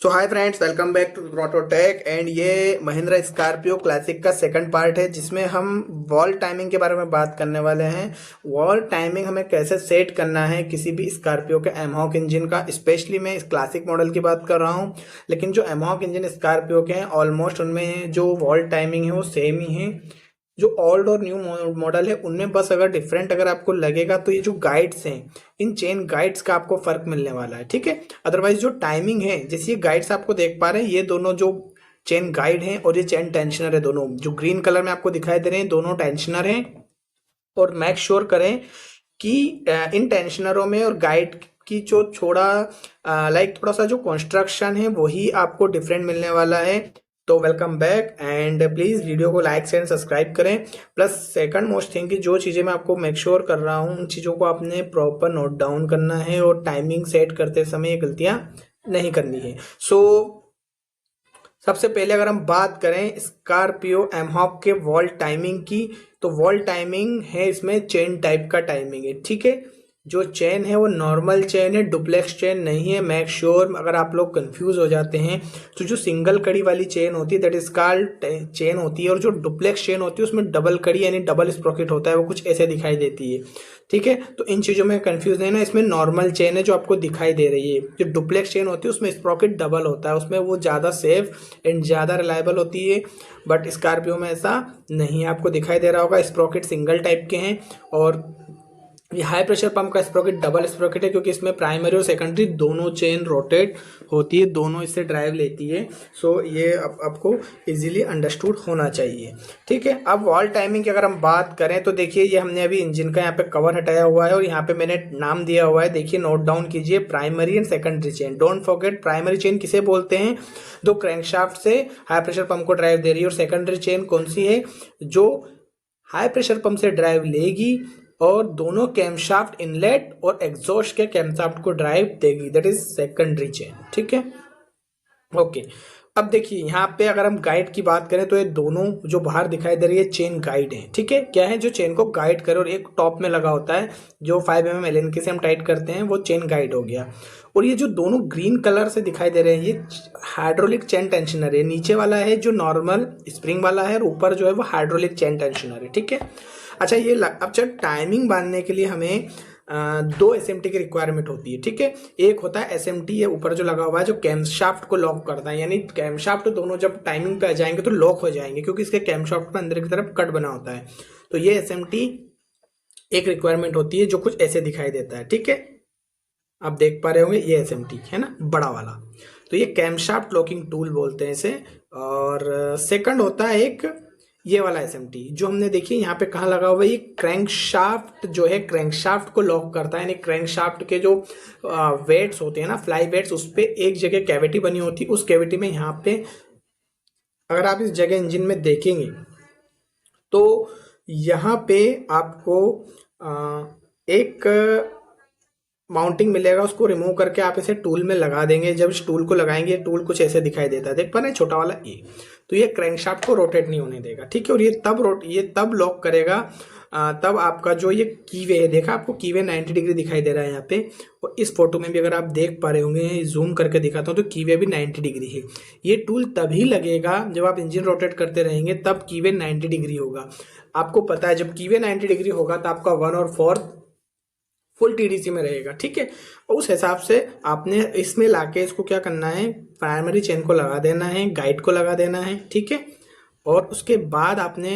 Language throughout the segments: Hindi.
So hi friends, welcome back to रोटोटेक। एंड ये महिंद्रा स्कॉर्पियो क्लासिक का सेकंड पार्ट है जिसमें हम वॉल टाइमिंग के बारे में बात करने वाले हैं। वॉल टाइमिंग हमें कैसे सेट करना है किसी भी स्कॉर्पियो के एमहॉक इंजन का। स्पेशली मैं इस क्लासिक मॉडल की बात कर रहा हूँ, लेकिन जो एमहॉक इंजन स्कॉर्पियो के हैं ऑलमोस्ट उनमें जो वॉल टाइमिंग है वो सेम ही है। जो ओल्ड और न्यू मॉडल है उनमें बस अगर डिफरेंट अगर आपको लगेगा तो ये जो गाइड्स हैं, इन चेन गाइड्स का आपको फर्क मिलने वाला है, ठीक है। अदरवाइज जो टाइमिंग है, जैसे ये गाइड्स आपको देख पा रहे हैं, ये दोनों जो चेन गाइड हैं और ये चेन टेंशनर है, दोनों जो ग्रीन कलर में आपको दिखाई दे रहे हैं दोनों टेंशनर हैं। और मेक श्योर करें कि इन टेंशनरों में और गाइड की जो थोड़ा सा जो कंस्ट्रक्शन है वही आपको डिफरेंट मिलने वाला है। तो welcome back and please video को लाइक शेयर सब्सक्राइब करें। प्लस सेकंड मोस्ट थिंग कि जो चीज़ें मैं आपको मेक श्योर कर रहा हूँ उन चीज़ों को आपने प्रॉपर नोट डाउन करना है और टाइमिंग सेट करते समय ये गलतियाँ नहीं करनी है। सबसे पहले अगर हम बात करें स्कॉर्पियो एमहॉक के वॉल टाइमिंग की, तो वॉल टाइमिंग है इसमें चेन टाइप का टाइमिंग है, ठीक है। जो चेन है वो नॉर्मल चेन है, डुप्लेक्स चेन नहीं है। मेक श्योर अगर आप लोग कंफ्यूज हो जाते हैं तो जो सिंगल कड़ी वाली चेन होती है दैट इज कॉल्ड चेन होती है, और जो डुप्लेक्स चेन होती है उसमें डबल कड़ी यानी डबल स्प्रॉकेट होता है, वो कुछ ऐसे दिखाई देती है, ठीक है। तो इन चीज़ों में कंफ्यूज नहीं ना, इसमें नॉर्मल चेन है जो आपको दिखाई दे रही है। जो डुप्लेक्स चेन होती है उसमें स्प्रॉकेट डबल होता है, उसमें वो ज़्यादा सेफ एंड ज़्यादा रिलायबल होती है। बट स्कॉर्पियो में ऐसा नहीं है, आपको दिखाई दे रहा होगा स्प्रॉकेट सिंगल टाइप के हैं। और ये हाई प्रेशर पंप का स्प्रॉकेट डबल स्प्रॉकेट है क्योंकि इसमें प्राइमरी और सेकेंडरी दोनों चेन रोटेट होती है, दोनों इससे ड्राइव लेती है। सो ये आपको इजीली अंडरस्टूड होना चाहिए, ठीक है। अब वॉल टाइमिंग की अगर हम बात करें तो देखिए ये हमने अभी इंजन का यहाँ पे कवर हटाया हुआ है और यहाँ पे मैंने नाम दिया हुआ है, देखिए नोट डाउन कीजिए, primary and secondary chain. Don't forget primary chain किसे बोलते हैं, जो क्रैंकशाफ्ट से हाई प्रेशर पंप को ड्राइव दे रही है। और सेकेंडरी चेन कौन सी है, जो हाई प्रेशर पंप से ड्राइव लेगी और दोनों कैमशाफ्ट इनलेट और एग्जॉस्ट के कैमशाफ्ट को ड्राइव देगी, दैट इज सेकेंडरी चेन, ठीक है। ओके, अब देखिए यहाँ पे अगर हम गाइड की बात करें तो ये दोनों जो बाहर दिखाई दे रही है चेन गाइड है, ठीक है। क्या है, जो चेन को गाइड करे, और एक टॉप में लगा होता है जो 5 mm एलन के से हम टाइट करते हैं, वो चेन गाइड हो गया। और ये जो दोनों ग्रीन कलर से दिखाई दे रहे हैं ये हाइड्रोलिक चेन टेंशनर है। नीचे वाला है जो नॉर्मल स्प्रिंग वाला है और ऊपर जो है वो हाइड्रोलिक चेन टेंशनर है, ठीक है। अच्छा, ये अब जब टाइमिंग बांधने के लिए हमें दो एसएमटी की रिक्वायरमेंट होती है, ठीक है। एक होता है एसएमटी, ये ऊपर जो लगा हुआ है जो कैमशाफ्ट को लॉक करता है, यानी कैमशाफ्ट दोनों जब टाइमिंग पे आ जाएंगे तो लॉक हो जाएंगे क्योंकि इसके कैमशाफ्ट पे अंदर की तरफ कट बना होता है। तो ये एसएमटी एक रिक्वायरमेंट होती है जो कुछ ऐसे दिखाई देता है, ठीक है। आप देख पा रहे होंगे ये एसएमटी है ना, बड़ा वाला। तो ये कैमशाफ्ट लॉकिंग टूल बोलते हैं इसे। और सेकंड होता है एक ये वाला एसएमटी जो हमने देखिए यहाँ पे कहाँ लगा हुआ है, ये क्रैंकशाफ्ट जो है क्रैंकशाफ्ट को लॉक करता है। यानी क्रैंकशाफ्ट के जो वेट्स होते हैं ना, फ्लाई वेट्स, उस पर एक जगह कैविटी बनी होती है, उस कैविटी में यहाँ पे अगर आप इस जगह इंजन में देखेंगे तो यहाँ पे आपको एक माउंटिंग मिलेगा, उसको रिमूव करके आप इसे टूल में लगा देंगे। जब इस टूल को लगाएंगे टूल कुछ ऐसे दिखाई देता है, देख पा रहे हैं, छोटा वाला ए। तो ये क्रैंकशाफ्ट को रोटेट नहीं होने देगा, ठीक है। और ये तब लॉक करेगा तब आपका जो ये कीवे है, देखा आपको कीवे 90 डिग्री दिखाई दे रहा है यहाँ पे। और इस फोटो में भी अगर आप देख पा रहे होंगे, जूम करके दिखाता हूँ, तो कीवे भी 90 डिग्री है। ये टूल तभी लगेगा जब आप इंजन रोटेट करते रहेंगे, तब कीवे 90 डिग्री होगा। आपको पता है जब कीवे 90 डिग्री होगा तो आपका 1 और 4 फुल टीडीसी में रहेगा, ठीक है। उस हिसाब से आपने इसमें लाके इसको क्या करना है, प्राइमरी चेन को लगा देना है, गाइड को लगा देना है, ठीक है। और उसके बाद आपने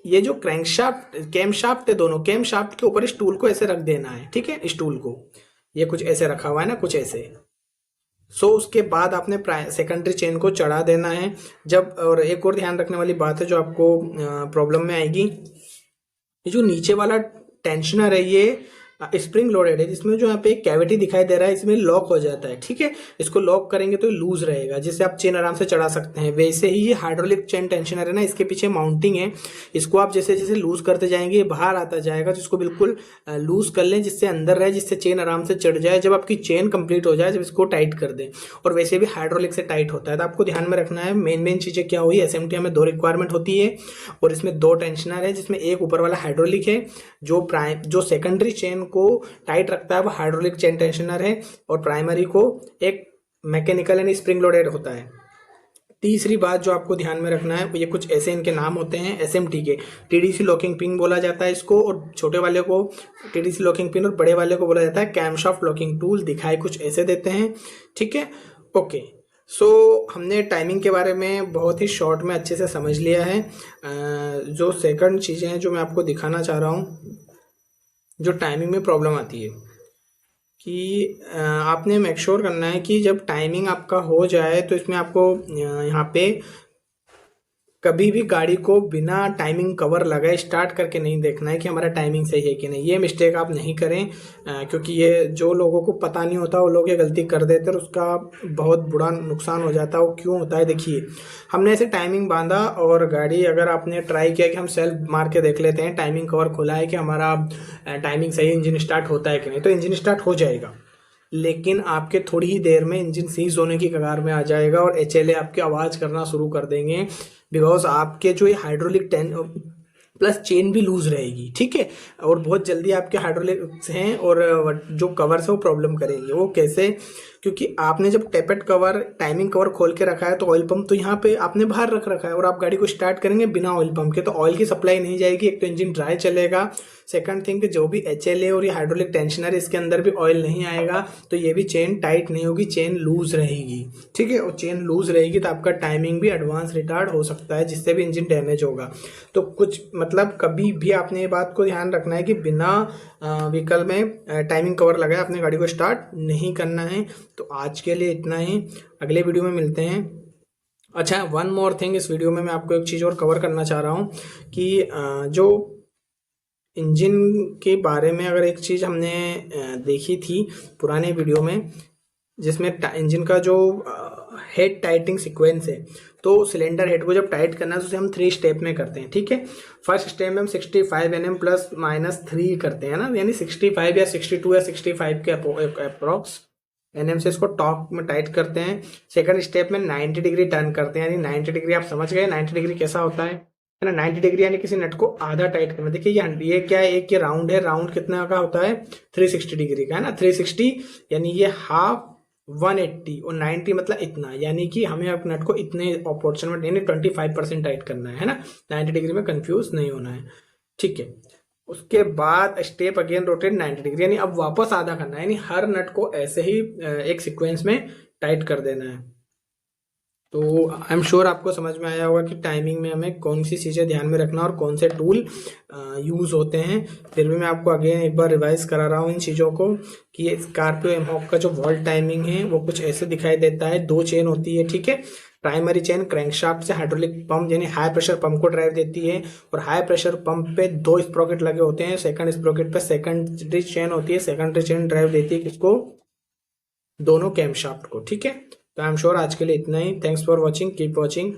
ये जो क्रैंकशाफ्ट कैमशाफ्ट है, दोनों कैमशाफ्ट के ऊपर इस टूल को ऐसे रख देना है, ठीक है। इस टूल को ये कुछ ऐसे रखा हुआ है ना, कुछ ऐसे। उसके बाद आपने सेकेंडरी चेन को चढ़ा देना है। जब, और एक और ध्यान रखने वाली बात है जो आपको प्रॉब्लम में आएगी, ये जो नीचे वाला टेंशनर है ये स्प्रिंग लोडेड है, जिसमें जो यहाँ पे एक कैविटी दिखाई दे रहा है इसमें लॉक हो जाता है, ठीक है। इसको लॉक करेंगे तो लूज रहेगा, जिससे आप चेन आराम से चढ़ा सकते हैं। वैसे ही ये हाइड्रोलिक चेन टेंशनर है ना, इसके पीछे माउंटिंग है, इसको आप जैसे जैसे लूज करते जाएंगे ये बाहर आता जाएगा। जिसको बिल्कुल लूज कर लें जिससे अंदर रहे, जिससे चेन आराम से चढ़ जाए। जब आपकी चेन कंप्लीट हो जाए जब इसको टाइट कर दें, और वैसे भी हाइड्रोलिक से टाइट होता है। तो आपको ध्यान में रखना है मेन चीजें क्या हुई, एसएमटी में 2 रिक्वायरमेंट होती है और इसमें 2 टेंशनर है, जिसमें एक ऊपर वाला हाइड्रोलिक है जो सेकेंडरी चेन को टाइट रखता है, वो हाइड्रोलिक चेन टेंशनर है। और प्राइमरी को एक मैकेनिकल यानी स्प्रिंग लोडेड होता है। तीसरी बात जो आपको ध्यान में रखना है, ये कुछ ऐसे इनके नाम होते हैं एसएमटी के। टीडीसी लॉकिंग पिन बोला जाता है इसको, और छोटे वाले को टीडीसी लॉकिंग पिन और बड़े वाले को बोला जाता है कैमशाफ्ट लॉकिंग टूल। दिखाई कुछ ऐसे देते हैं, ठीक है। ओके, सो हमने टाइमिंग के बारे में बहुत ही शॉर्ट में अच्छे से समझ लिया है। जो सेकंड चीज़ें हैं जो मैं आपको दिखाना चाह रहा हूँ, जो टाइमिंग में प्रॉब्लम आती है कि आपने मेक श्योर करना है कि जब टाइमिंग आपका हो जाए तो इसमें आपको यहाँ पे कभी भी गाड़ी को बिना टाइमिंग कवर लगाए स्टार्ट करके नहीं देखना है कि हमारा टाइमिंग सही है कि नहीं। ये मिस्टेक आप नहीं करें, क्योंकि ये जो लोगों को पता नहीं होता वो लोग ये गलती कर देते हैं और उसका बहुत बुरा नुकसान हो जाता है। वो क्यों होता है, देखिए हमने ऐसे टाइमिंग बांधा और गाड़ी, अगर आपने ट्राई किया कि हम सेल्फ मार के देख लेते हैं, टाइमिंग कवर खुला है कि हमारा टाइमिंग सही, इंजन स्टार्ट होता है कि नहीं, तो इंजन स्टार्ट हो जाएगा, लेकिन आपके थोड़ी ही देर में इंजन सीज होने की कगार में आ जाएगा और एचएलए आपकी आवाज़ करना शुरू कर देंगे, बिकॉज आपके जो ये हाइड्रोलिक प्लस चेन भी लूज रहेगी, ठीक है। और बहुत जल्दी आपके हाइड्रोलिक्स हैं और जो कवर्स है वो प्रॉब्लम करेंगे। वो कैसे, क्योंकि आपने जब टेपेट कवर, टाइमिंग कवर खोल के रखा है तो ऑयल पंप तो यहाँ पे आपने बाहर रख रखा है और आप गाड़ी को स्टार्ट करेंगे बिना ऑयल पंप के, तो ऑयल की सप्लाई नहीं जाएगी। एक तो इंजन ड्राई चलेगा, सेकंड थिंग जो भी एचएलए और ये हाइड्रोलिक टेंशनर इसके अंदर भी ऑयल नहीं आएगा, तो ये भी चेन टाइट नहीं होगी, चेन लूज रहेगी, ठीक है। और चेन लूज रहेगी तो आपका टाइमिंग भी एडवांस रिटार्ड हो सकता है, जिससे भी इंजन डैमेज होगा। तो कुछ मतलब कभी भी आपने ये बात को ध्यान रखना है कि बिना व्हीकल में टाइमिंग कवर लगाए अपने गाड़ी को स्टार्ट नहीं करना है। तो आज के लिए इतना ही, अगले वीडियो में मिलते हैं। अच्छा, वन मोर थिंग, इस वीडियो में मैं आपको एक चीज़ और कवर करना चाह रहा हूँ कि जो इंजन के बारे में अगर एक चीज़ हमने देखी थी पुराने वीडियो में, जिसमें इंजन का जो हेड टाइटिंग सीक्वेंस है, तो सिलेंडर हेड को जब टाइट करना है तो उसे हम 3 स्टेप में करते हैं, ठीक है। फर्स्ट स्टेप में हम 65 Nm प्लस माइनस 3 करते हैं ना, यानी 65 या 62 या 65 के अप्रोक्स एनएम से इसको टॉप में टाइट करते हैं। सेकंड स्टेप में 90 डिग्री टर्न करते हैं, यानी 90 डिग्री आप समझ गए 90 डिग्री कैसा होता है ना। 90 डिग्री यानी किसी नट को आधा टाइट करना। देखिए ये क्या है, एक ये राउंड है, राउंड कितना का होता है 360 डिग्री का है ना, 360 यानी ये हाफ 180 और 90 मतलब इतना, यानी कि हमें अब नट को इतने पोर्शन में यानी 25% टाइट करना है ना, 90 डिग्री में कंफ्यूज नहीं होना है, ठीक है। उसके बाद स्टेप अगेन रोटेट 90 डिग्री, यानी अब वापस आधा करना है, यानी हर नट को ऐसे ही एक सीक्वेंस में टाइट कर देना है। तो आई एम श्योर आपको समझ में आया होगा कि टाइमिंग में हमें कौन सी चीज़ें ध्यान में रखना और कौन से टूल यूज़ होते हैं। फिर भी मैं आपको अगेन एक बार रिवाइज करा रहा हूँ इन चीज़ों को कि स्कॉर्पियो एमहॉक का जो वॉल्ट टाइमिंग है वो कुछ ऐसे दिखाई देता है। 2 चेन होती है, ठीक है। प्राइमरी चेन क्रैंकशाफ्ट से हाइड्रोलिक पंप यानी हाई प्रेशर पंप को ड्राइव देती है, और हाई प्रेशर पंप पे 2 स्प्रोकेट लगे होते हैं। सेकंड स्प्रोकेट पे सेकंडरी चेन होती है, सेकंडरी चेन ड्राइव देती है किसको, दोनों कैमशाफ्ट को, ठीक है। तो आई एम श्योर आज के लिए इतना ही। Thanks for watching, keep watching.